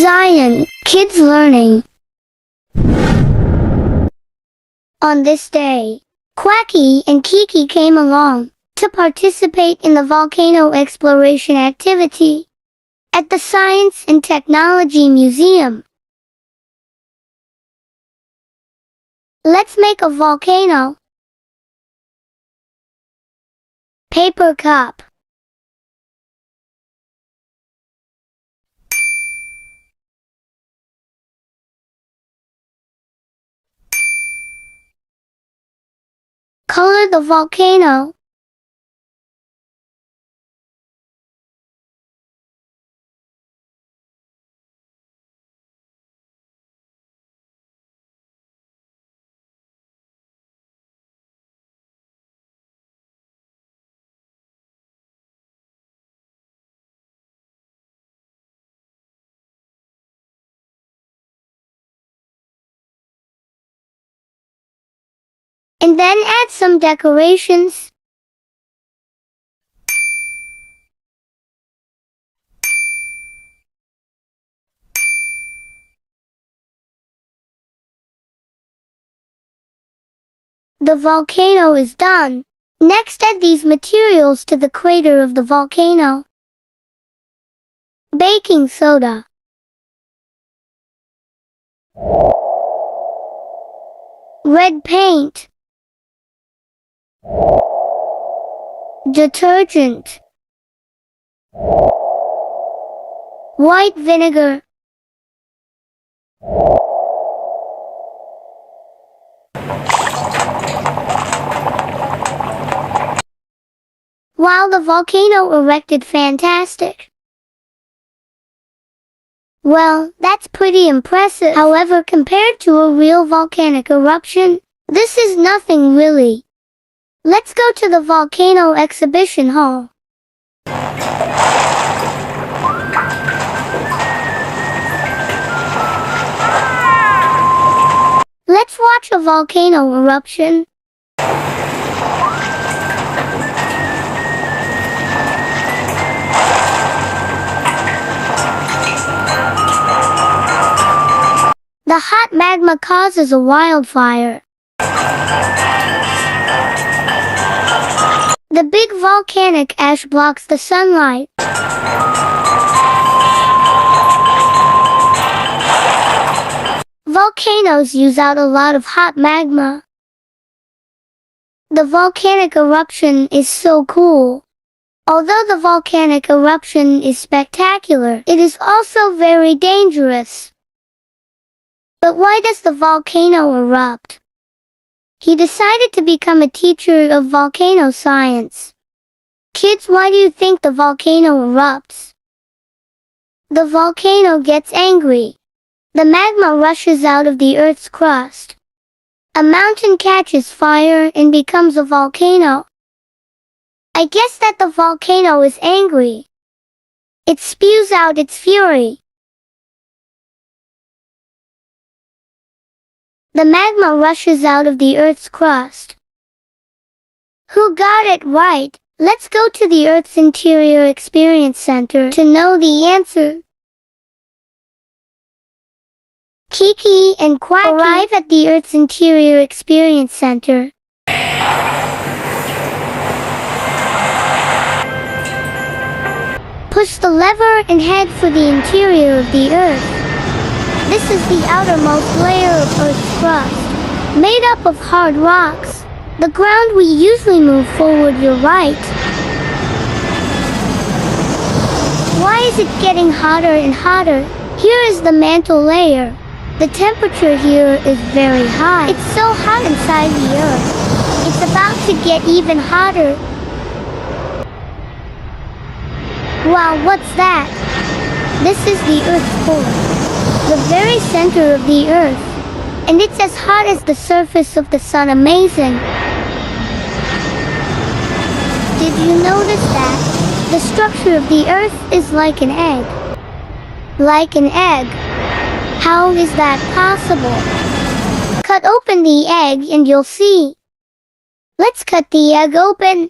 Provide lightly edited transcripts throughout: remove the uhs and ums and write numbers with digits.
Zion, kids learning. On this day, Quacky and Kiki came along to participate in the volcano exploration activity at the Science and Technology Museum. Let's make a volcano. Paper cup. Color the volcano. And then add some decorations. The volcano is done. Next, add these materials to the crater of the volcano. Baking soda. Red paint. Detergent. White vinegar. Wow, the volcano erected fantastic. Well, that's pretty impressive. However, compared to a real volcanic eruption, this is nothing really. Let's go to the volcano exhibition hall. Let's watch a volcano eruption. The hot magma causes a wildfire. The big volcanic ash blocks the sunlight. Volcanoes use out a lot of hot magma. The volcanic eruption is so cool. Although the volcanic eruption is spectacular, it is also very dangerous. But why does the volcano erupt? He decided to become a teacher of volcano science. Kids, why do you think the volcano erupts? The volcano gets angry. The magma rushes out of the Earth's crust. A mountain catches fire and becomes a volcano. I guess that the volcano is angry. It spews out its fury. The magma rushes out of the Earth's crust. Who got it right? Let's go to the Earth's Interior Experience Center to know the answer. Kiki and Quacky arrive at the Earth's Interior Experience Center. Push the lever and head for the interior of the Earth. This is the outermost layer of Earth's crust, made up of hard rocks. The ground we usually move forward, you're right. Why is it getting hotter and hotter? Here is the mantle layer. The temperature here is very high. It's so hot inside the Earth. It's about to get even hotter. Wow, what's that? This is the Earth's core. The very center of the Earth, and it's as hot as the surface of the sun. Amazing. Did you notice that? The structure of the Earth is like an egg. Like an egg. How is that possible? Cut open the egg and you'll see. Let's cut the egg open.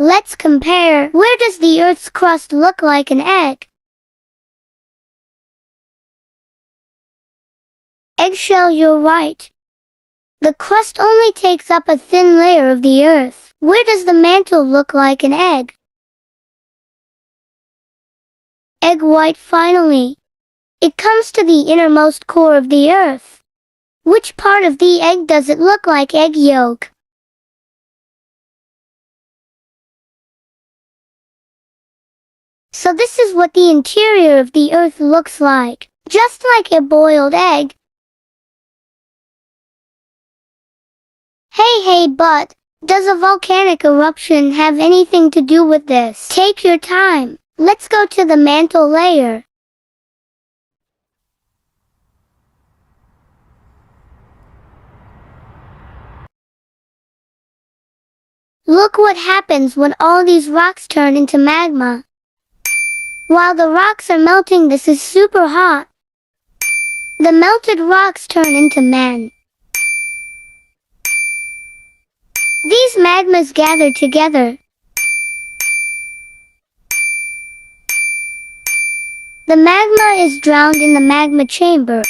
Let's compare. Where does the Earth's crust look like an egg? Eggshell, you're right. The crust only takes up a thin layer of the Earth. Where does the mantle look like an egg? Egg white, finally. It comes to the innermost core of the Earth. Which part of the egg does it look like egg yolk? So this is what the interior of the Earth looks like, just like a boiled egg. Hey, but does a volcanic eruption have anything to do with this? Take your time. Let's go to the mantle layer. Look what happens when all these rocks turn into magma. While the rocks are melting, this is super hot. The melted rocks turn into men. These magmas gather together. The magma is drowned in the magma chamber,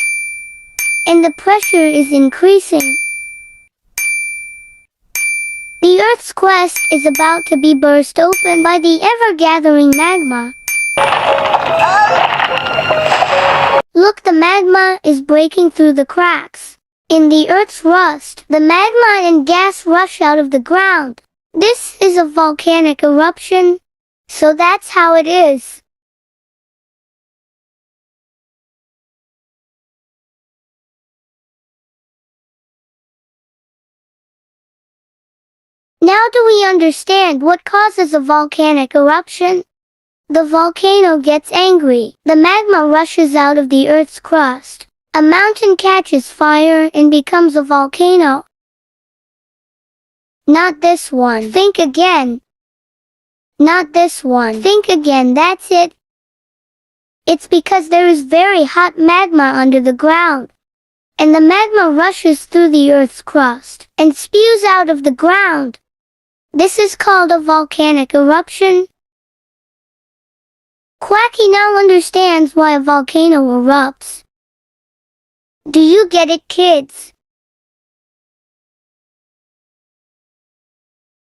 and the pressure is increasing. The Earth's crust is about to be burst open by the ever-gathering magma. Look, the magma is breaking through the cracks. In the Earth's rust, the magma and gas rush out of the ground. This is a volcanic eruption, so that's how it is. Now do we understand what causes a volcanic eruption? The volcano gets angry. The magma rushes out of the Earth's crust. A mountain catches fire and becomes a volcano. Not this one. Think again. Not this one. Think again. That's it. It's because there is very hot magma under the ground, and the magma rushes through the Earth's crust and spews out of the ground. This is called a volcanic eruption. Quacky now understands why a volcano erupts. Do you get it, kids?